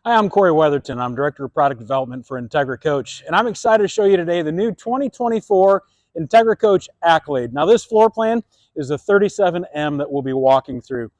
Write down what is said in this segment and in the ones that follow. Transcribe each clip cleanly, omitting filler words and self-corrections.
Hi, I'm Corey Weatherton. I'm Director of Product Development for Entegra Coach, and I'm excited to show you today the new 2024 Entegra Coach Accolade. Now, this floor plan is the 37M that we'll be walking through.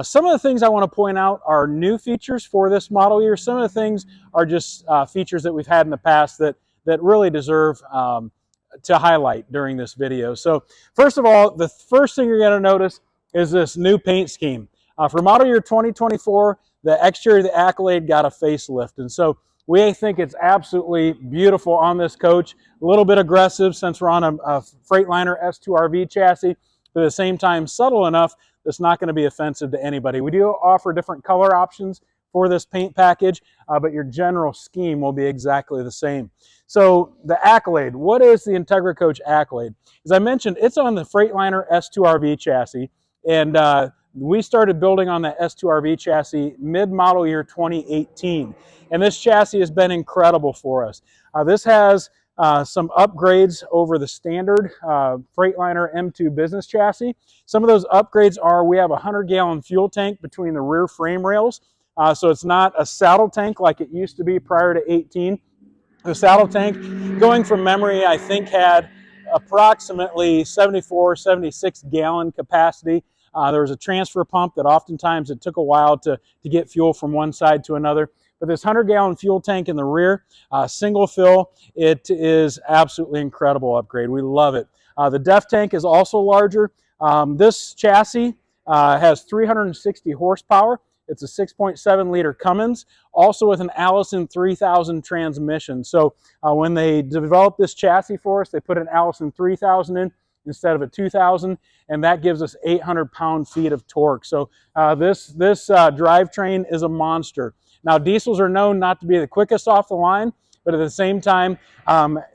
Some of the things I want to point out are new features for this model year. Some of the things are just features that we've had in the past that really deserve to highlight during this video. So, first of all, the first thing you're going to notice is this new paint scheme. For model year 2024, the exterior of the Accolade got a facelift, and so we think it's absolutely beautiful on this coach. A little bit aggressive since we're on a Freightliner S2RV chassis, but at the same time subtle enough that's not going to be offensive to anybody. We do offer different color options for this paint package, but your general scheme will be exactly the same. So the Accolade, what is the Entegra Coach Accolade? As I mentioned, it's on the Freightliner S2RV chassis, and we started building on the S2RV chassis mid-model year 2018, and this chassis has been incredible for us. This has some upgrades over the standard Freightliner M2 business chassis. Some of those upgrades are we have a 100-gallon fuel tank between the rear frame rails, so it's not a saddle tank like it used to be prior to 18. The saddle tank, going from memory, I think had approximately 74, 76 gallon capacity. There was a transfer pump that oftentimes it took a while to get fuel from one side to another. But this 100-gallon fuel tank in the rear, single fill, it is absolutely incredible upgrade. We love it. The def tank is also larger. This chassis has 360 horsepower. It's a 6.7 liter Cummins, also with an Allison 3000 transmission. So when they developed this chassis for us, they put an Allison 3000 in instead of a 2000, and that gives us 800 pound-feet of torque. So this drivetrain is a monster. Now, diesels are known not to be the quickest off the line, but at the same time,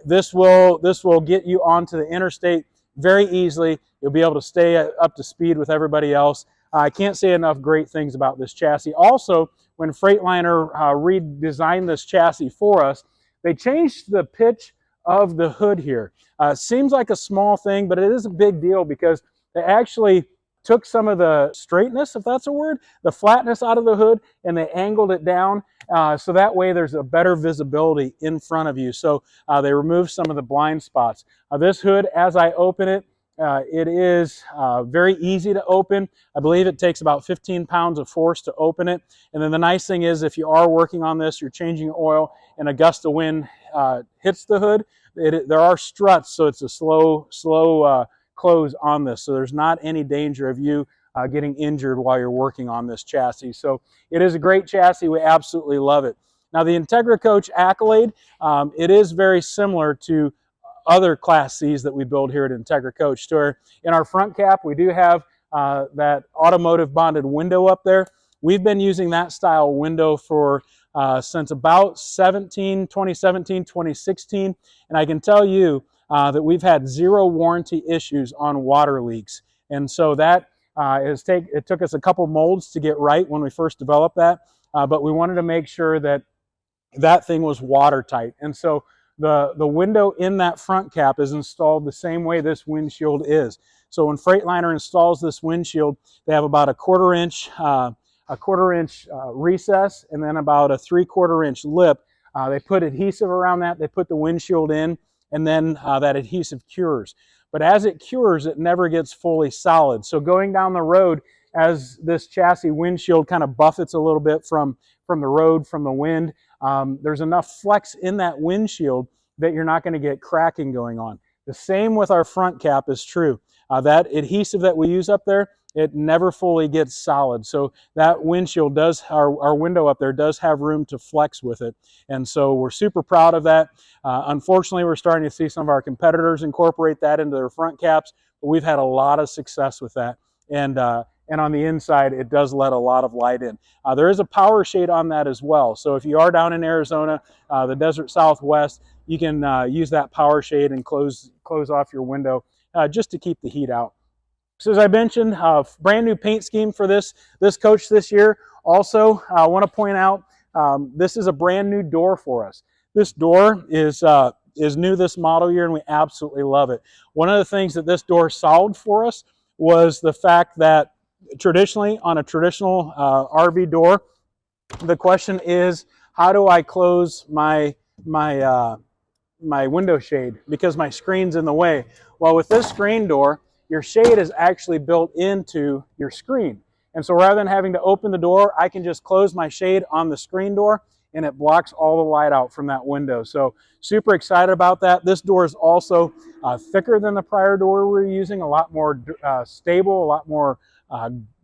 this will get you onto the interstate very easily. You'll be able to stay up to speed with everybody else. I can't say enough great things about this chassis. Also, when Freightliner redesigned this chassis for us, they changed the pitch of the hood here. Seems like a small thing, but it is a big deal because they actually took some of the straightness, if that's a word, the flatness out of the hood, and they angled it down so that way there's a better visibility in front of you. So they removed some of the blind spots. This hood, as I open it, it is very easy to open. I believe it takes about 15 pounds of force to open it. And then the nice thing is if you are working on this, you're changing oil, and a gust of wind hits the hood, there are struts, so it's a slow close on this. So there's not any danger of you getting injured while you're working on this chassis. So it is a great chassis. We absolutely love it. Now the Entegra Coach Accolade, it is very similar to other Class Cs that we build here at Entegra Coach. So in our front cap, we do have that automotive bonded window up there. We've been using that style window for since about 2017, 2016, and I can tell you that we've had zero warranty issues on water leaks. And so that it took us a couple molds to get right when we first developed that, but we wanted to make sure that that thing was watertight. And so the window in that front cap is installed the same way this windshield is. So when Freightliner installs this windshield, they have about a quarter inch recess and then about a 3/4 inch lip. They put adhesive around that. They put the windshield in, and then that adhesive cures. But as it cures, it never gets fully solid. So going down the road, as this chassis windshield kind of buffets a little bit from the road, from the wind, there's enough flex in that windshield that you're not going to get cracking going on. The same with our front cap is true. That adhesive that we use up there, it never fully gets solid. So that windshield does, our window up there does have room to flex with it. And so we're super proud of that. Unfortunately, we're starting to see some of our competitors incorporate that into their front caps, but we've had a lot of success with that. And on the inside, it does let a lot of light in. There is a power shade on that as well. So if you are down in Arizona, the desert Southwest, you can use that power shade and close off your window just to keep the heat out. So as I mentioned, brand new paint scheme for this coach this year. Also, I want to point out this is a brand new door for us. This door is new this model year, and we absolutely love it. One of the things that this door solved for us was the fact that traditionally on a traditional RV door, The question is, how do I close my window shade because my screen's in the way? Well, with this screen door, your shade is actually built into your screen. And so rather than having to open the door, I can just close my shade on the screen door and it blocks all the light out from that window. So super excited about that. This door is also thicker than the prior door we were using, a lot more stable, a lot more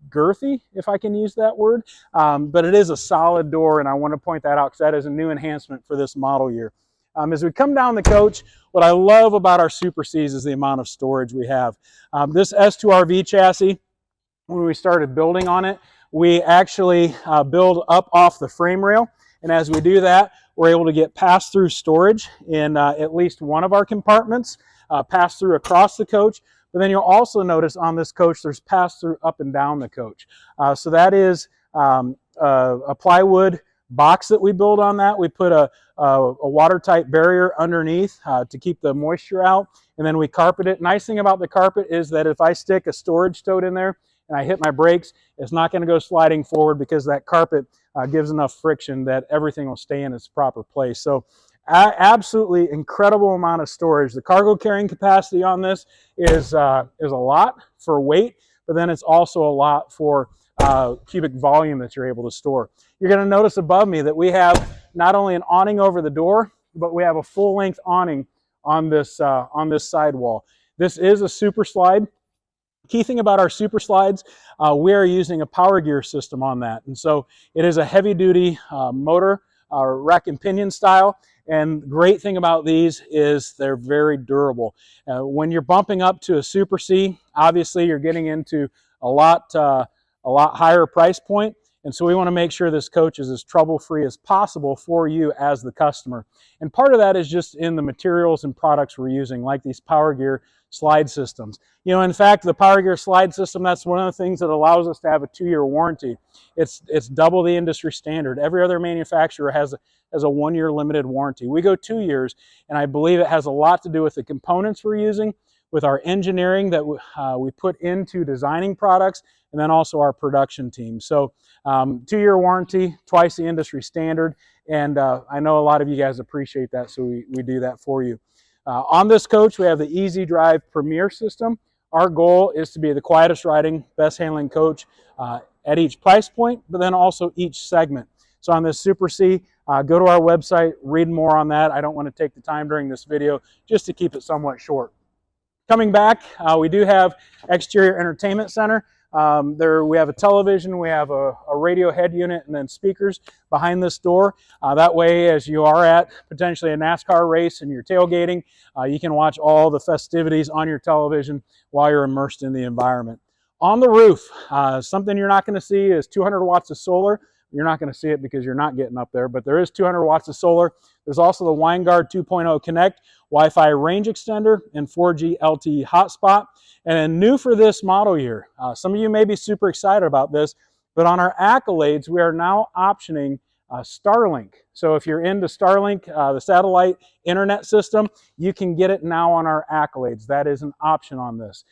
girthy, if I can use that word. But it is a solid door, and I want to point that out because that is a new enhancement for this model year. As we come down the coach, what I love about our Super Cs is the amount of storage we have. This S2RV chassis, when we started building on it, we actually build up off the frame rail. And as we do that, we're able to get pass-through storage in at least one of our compartments, pass-through across the coach. But then you'll also notice on this coach, there's pass-through up and down the coach. So that is a plywood box that we build on that. We put a watertight barrier underneath to keep the moisture out, and then we carpet it. Nice thing about the carpet is that if I stick a storage tote in there and I hit my brakes, it's not going to go sliding forward because that carpet gives enough friction that everything will stay in its proper place. So absolutely incredible amount of storage. The cargo carrying capacity on this is a lot for weight, but then it's also a lot for cubic volume that you're able to store. You're going to notice above me that we have not only an awning over the door, but we have a full-length awning on this sidewall. This is a super slide. Key thing about our super slides, we are using a power gear system on that. And so it is a heavy-duty motor, rack and pinion style. And the great thing about these is they're very durable. When you're bumping up to a Super C, obviously you're getting into a lot higher price point. And so we want to make sure this coach is as trouble-free as possible for you as the customer. And part of that is just in the materials and products we're using, like these power gear slide systems. You know, in fact, the power gear slide system, that's one of the things that allows us to have a 2-year warranty. It's double the industry standard. Every other manufacturer has a 1-year limited warranty. We go 2 years, and I believe it has a lot to do with the components we're using, with our engineering that we put into designing products, and then also our production team. So 2-year warranty, twice the industry standard, and I know a lot of you guys appreciate that, so we do that for you. On this coach, we have the Easy Drive Premier system. Our goal is to be the quietest riding, best handling coach at each price point, but then also each segment. So on this Super C, go to our website, read more on that. I don't want to take the time during this video just to keep it somewhat short. Coming back, we do have exterior entertainment center. There we have a television, we have a radio head unit, and then speakers behind this door. That way, as you are at potentially a NASCAR race and you're tailgating, you can watch all the festivities on your television while you're immersed in the environment. On the roof, something you're not going to see is 200 watts of solar. You're not going to see it because you're not getting up there, but there is 200 watts of solar. There's also the WineGuard 2.0 Connect, Wi-Fi range extender, and 4G LTE hotspot. And new for this model year, some of you may be super excited about this, but on our Accolades, we are now optioning Starlink. So if you're into Starlink, the satellite internet system, you can get it now on our Accolades. That is an option on this.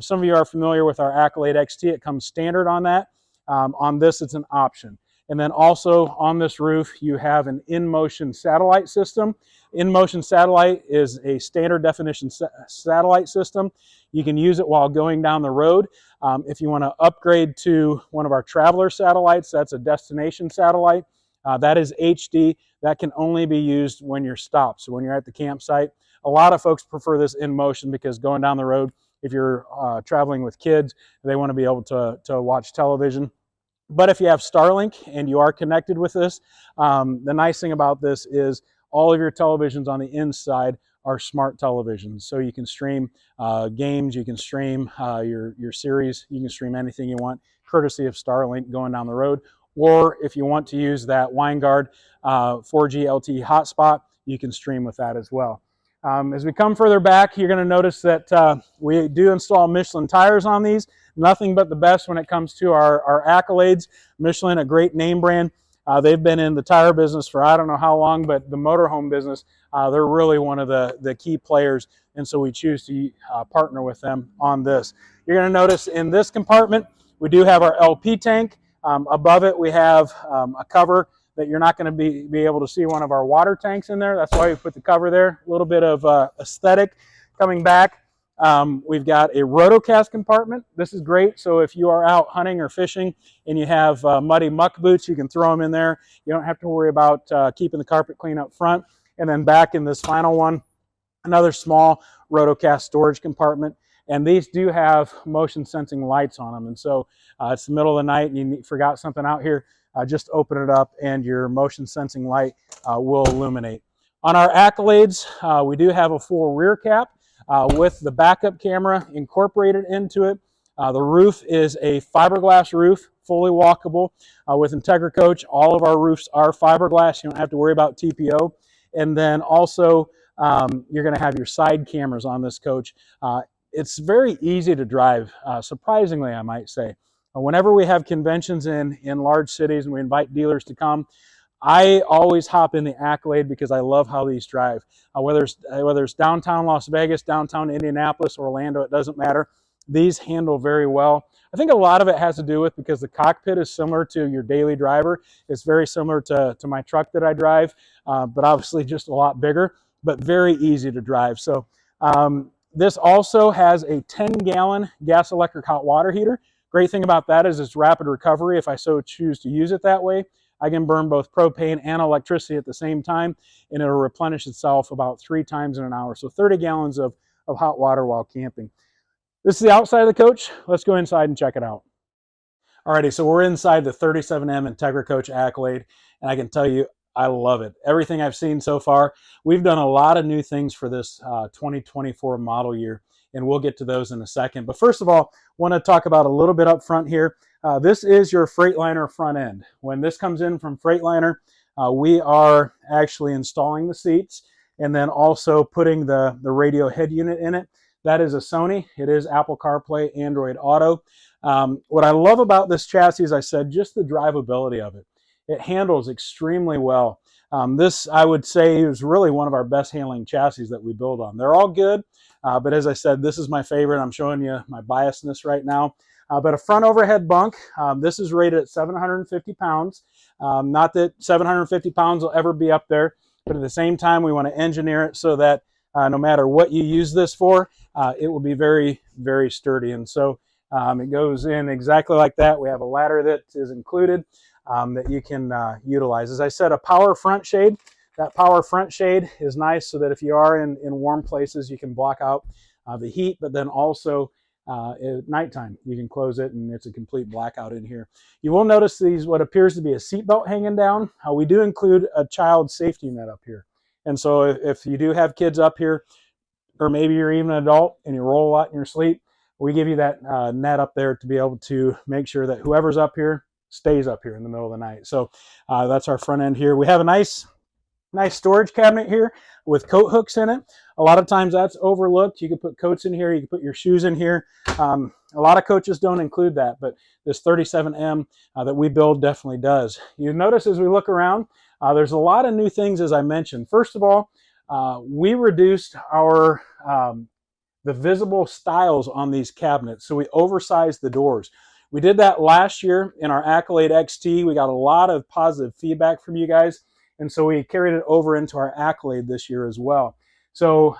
Some of you are familiar with our Accolade XT. It comes standard on that. On this, it's an option. And then also on this roof, you have an in-motion satellite system. In-motion satellite is a standard definition satellite system. You can use it while going down the road. If you want to upgrade to one of our traveler satellites, that's a destination satellite. That is HD. That can only be used when you're stopped. So when you're at the campsite, a lot of folks prefer this in motion because going down the road, if you're traveling with kids, they want to be able to watch television. But if you have Starlink and you are connected with this, the nice thing about this is all of your televisions on the inside are smart televisions. So you can stream games, you can stream your series, you can stream anything you want, courtesy of Starlink going down the road. Or if you want to use that WineGuard 4G LTE hotspot, you can stream with that as well. As we come further back, you're going to notice that we do install Michelin tires on these. Nothing but the best when it comes to our Accolades. Michelin, a great name brand. They've been in the tire business for I don't know how long, but the motorhome business, they're really one of the key players, and so we choose to partner with them on this. You're going to notice in this compartment, we do have our LP tank. Above it, we have a cover that you're not going to be able to see one of our water tanks in there. That's why we put the cover there. A little bit of aesthetic coming back. We've got a rotocast compartment. This is great. So if you are out hunting or fishing and you have muddy muck boots, you can throw them in there. You don't have to worry about keeping the carpet clean up front. And then back in this final one, another small rotocast storage compartment. And these do have motion sensing lights on them. And so it's the middle of the night and you forgot something out here, just open it up and your motion sensing light will illuminate. On our Accolades, we do have a full rear cap with the backup camera incorporated into it. The roof is a fiberglass roof, fully walkable. With Entegra Coach, all of our roofs are fiberglass. You don't have to worry about TPO. And then also, you're going to have your side cameras on this coach. It's very easy to drive, surprisingly, I might say. Whenever we have conventions in large cities and we invite dealers to come, I always hop in the Accolade because I love how these drive. Whether it's downtown Las Vegas, downtown Indianapolis, Orlando, it doesn't matter. These handle very well. I think a lot of it has to do with because the cockpit is similar to your daily driver. It's very similar to my truck that I drive, but obviously just a lot bigger, but very easy to drive. So this also has a 10-gallon gas electric hot water heater. Great thing about that is it's rapid recovery. If I so choose to use it that way, I can burn both propane and electricity at the same time, and it'll replenish itself about 3 times in an hour. So 30 gallons of hot water while camping. This is the outside of the coach. Let's go inside and check it out. Alrighty, so we're inside the 37M Entegra Coach Accolade, and I can tell you, I love it. Everything I've seen so far, we've done a lot of new things for this 2024 model year, and we'll get to those in a second. But first of all, I want to talk about a little bit up front here. This is your Freightliner front end. When this comes in from Freightliner, we are actually installing the seats and then also putting the radio head unit in it. That is a Sony. It is Apple CarPlay, Android Auto. What I love about this chassis, as I said, just the drivability of it. It handles extremely well. This, I would say, is really one of our best handling chassis that we build on. They're all good, but as I said, this is my favorite. I'm showing you my biasness right now. But a front overhead bunk, this is rated at 750 pounds. Not that 750 pounds will ever be up there, but at the same time, we want to engineer it so that no matter what you use this for, it will be very, very sturdy. And so it goes in exactly like that. We have a ladder that is included that you can utilize. As I said, a power front shade. That power front shade is nice so that if you are in warm places, you can block out the heat, but then also at nighttime, you can close it and it's a complete blackout in here. You will notice these, what appears to be a seatbelt hanging down. We do include a child safety net up here. And so if you do have kids up here, or maybe you're even an adult and you roll a lot in your sleep, we give you that net up there to be able to make sure that whoever's up here stays up here in the middle of the night. So that's our front end here. We have a nice storage cabinet here with coat hooks in it. A lot of times that's overlooked. You can put coats in here. You can put your shoes in here. A lot of coaches don't include that, but this 37M that we build definitely does. You notice as we look around, there's a lot of new things, as I mentioned. First of all, we reduced our the visible styles on these cabinets, so we oversized the doors. We did that last year in our Accolade XT. We got a lot of positive feedback from you guys, and so we carried it over into our Accolade this year as well. So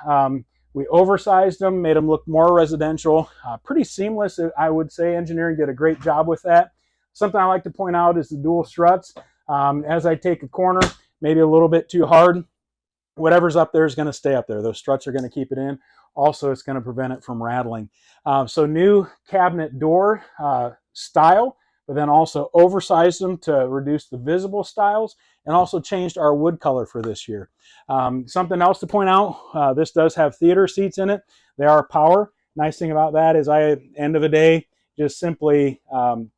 we oversized them, made them look more residential, pretty seamless, I would say. Engineering did a great job with that. Something I like to point out is the dual struts. As I take a corner, maybe a little bit too hard, whatever's up there is going to stay up there. Those struts are going to keep it in. Also, it's going to prevent it from rattling. So new cabinet door style, but then also oversized them to reduce the visible styles, and also changed our wood color for this year. Something else to point out, this does have theater seats in it. They are power. Nice thing about that is end of the day, just simply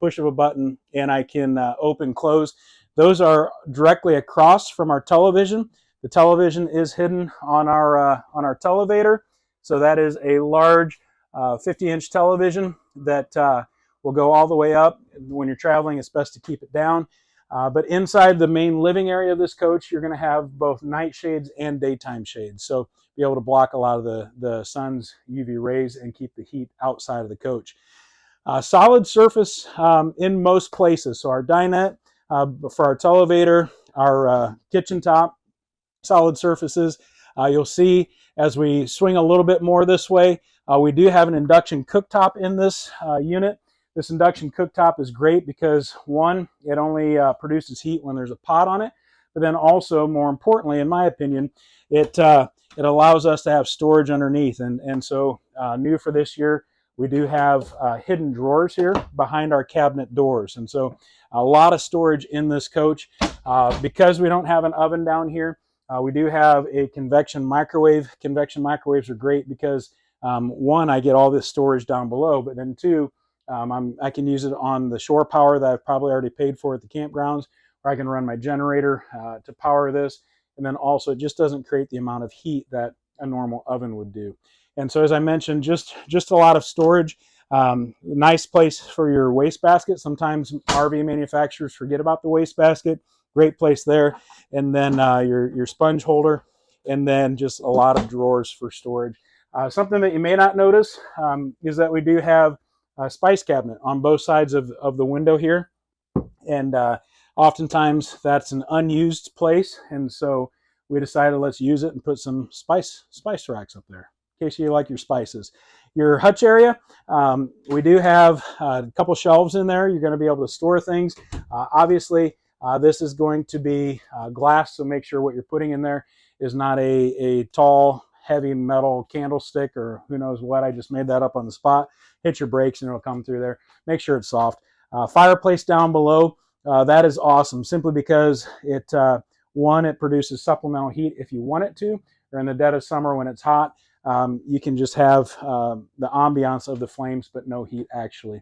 push of a button and I can open, close. Those are directly across from our television. The television is hidden on our televator. So that is a large 50-inch television that will go all the way up. When you're traveling, it's best to keep it down. But inside the main living area of this coach, you're going to have both night shades and daytime shades. So be able to block a lot of the sun's UV rays and keep the heat outside of the coach. Solid surface in most places. So our dinette, for our televator, our kitchen top, solid surfaces. You'll see as we swing a little bit more this way, we do have an induction cooktop in this unit. This induction cooktop is great because, one, it only produces heat when there's a pot on it, but then also, more importantly, in my opinion, it allows us to have storage underneath. And so new for this year, we do have hidden drawers here behind our cabinet doors. And so a lot of storage in this coach. Because we don't have an oven down here, we do have a convection microwave. Convection microwaves are great because, one, I get all this storage down below, but then two, I can use it on the shore power that I've probably already paid for at the campgrounds, or I can run my generator to power this. And then also it just doesn't create the amount of heat that a normal oven would do. And so, as I mentioned, just a lot of storage. Nice place for your wastebasket. Sometimes RV manufacturers forget about the wastebasket. Great place there. And then your sponge holder, and then just a lot of drawers for storage. Something that you may not notice is that we do have a spice cabinet on both sides of the window here. And oftentimes that's an unused place. And so we decided let's use it and put some spice racks up there in case you like your spices. Your hutch area, we do have a couple shelves in there. You're going to be able to store things. Obviously, this is going to be glass, so make sure what you're putting in there is not a tall, heavy metal candlestick or who knows what. I just made that up on the spot. Hit your brakes and it'll come through there. Make sure it's soft. Fireplace down below, that is awesome simply because it, one, it produces supplemental heat if you want it to, or in the dead of summer when it's hot. You can just have the ambiance of the flames, but no heat actually.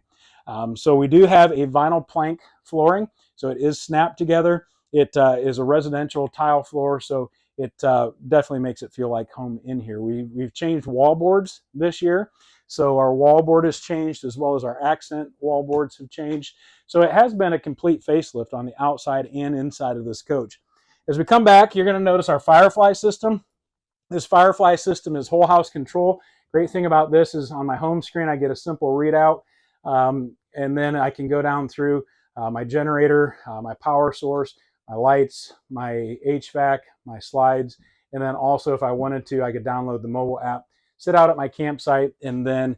So we do have a vinyl plank flooring, so it is snapped together. It is a residential tile floor, so it definitely makes it feel like home in here. We've changed wall boards this year, so our wall board has changed as well as our accent wall boards have changed. So it has been a complete facelift on the outside and inside of this coach. As we come back, you're going to notice our Firefly system. This Firefly system is whole house control. Great thing about this is on my home screen, I get a simple readout, and then I can go down through my generator, my power source, my lights, my HVAC, my slides, and then also if I wanted to, I could download the mobile app, sit out at my campsite, and then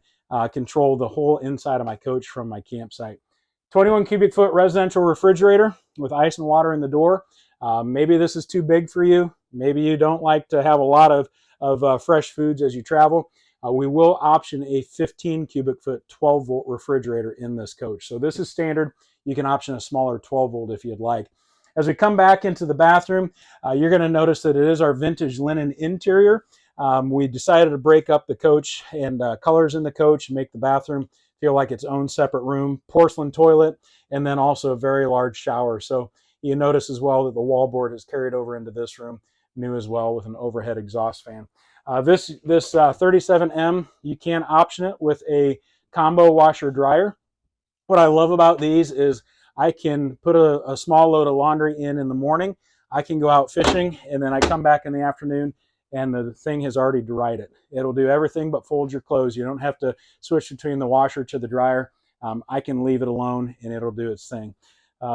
control the whole inside of my coach from my campsite. 21 cubic foot residential refrigerator with ice and water in the door. Maybe this is too big for you. Maybe you don't like to have a lot of fresh foods as you travel. We will option a 15 cubic foot 12 volt refrigerator in this coach. So this is standard. You can option a smaller 12 volt if you'd like. As we come back into the bathroom, you're going to notice that it is our vintage linen interior. We decided to break up the coach and colors in the coach and make the bathroom feel like its own separate room. Porcelain toilet, and then also a very large shower. So you notice as well that the wallboard is carried over into this room, new as well, with an overhead exhaust fan. This 37M, you can option it with a combo washer dryer. What I love about these is I can put a small load of laundry in the morning. I can go out fishing, and then I come back in the afternoon, and the thing has already dried it. It'll do everything but fold your clothes. You don't have to switch between the washer to the dryer. I can leave it alone, and it'll do its thing.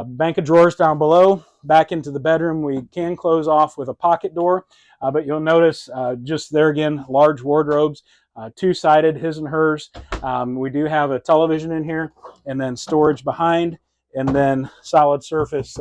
Bank of drawers down below. Back into the bedroom, we can close off with a pocket door, but you'll notice just there again, large wardrobes, two-sided, his and hers. We do have a television in here, and then storage behind, and then solid surface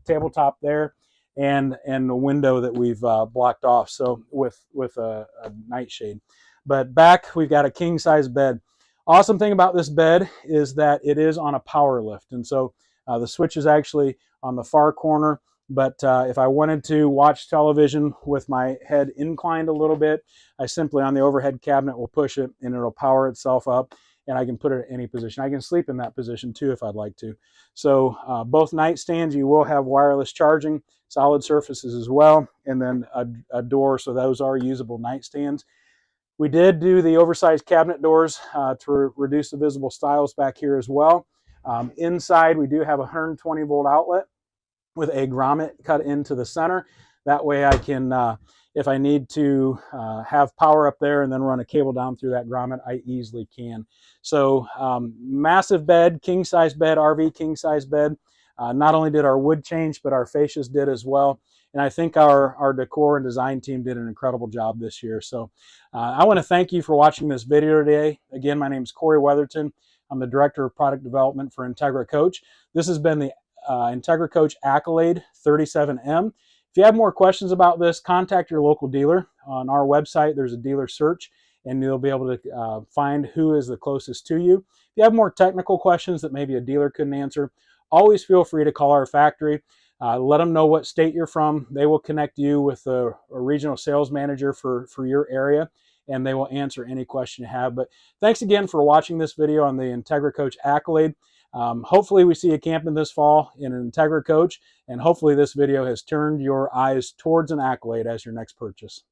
tabletop there, and the window that we've blocked off, so with a nightshade. But back, we've got a king-size bed. Awesome thing about this bed is that it is on a power lift, and so the switch is actually on the far corner, but if I wanted to watch television with my head inclined a little bit, I simply on the overhead cabinet will push it and it'll power itself up, and I can put it at any position. I can sleep in that position too if I'd like to. So both nightstands, you will have wireless charging, solid surfaces as well, and then a door, so those are usable nightstands. We did do the oversized cabinet doors to reduce the visible stiles back here as well. Inside, we do have a 120 volt outlet with a grommet cut into the center. That way I can, if I need to have power up there and then run a cable down through that grommet, I easily can. So massive bed, king size bed, RV king size bed. Not only did our wood change, but our fascias did as well. And I think our decor and design team did an incredible job this year. So I want to thank you for watching this video today. Again, my name is Corey Weatherton. I'm the Director of Product Development for Entegra Coach. This has been the Entegra Coach Accolade 37M. If you have more questions about this, contact your local dealer. On our website, there's a dealer search, and you'll be able to find who is the closest to you. If you have more technical questions that maybe a dealer couldn't answer, always feel free to call our factory. Let them know what state you're from. They will connect you with a regional sales manager for your area, and they will answer any question you have. But thanks again for watching this video on the Entegra Coach Accolade. Hopefully we see you camping this fall in an Entegra Coach, and hopefully this video has turned your eyes towards an Accolade as your next purchase.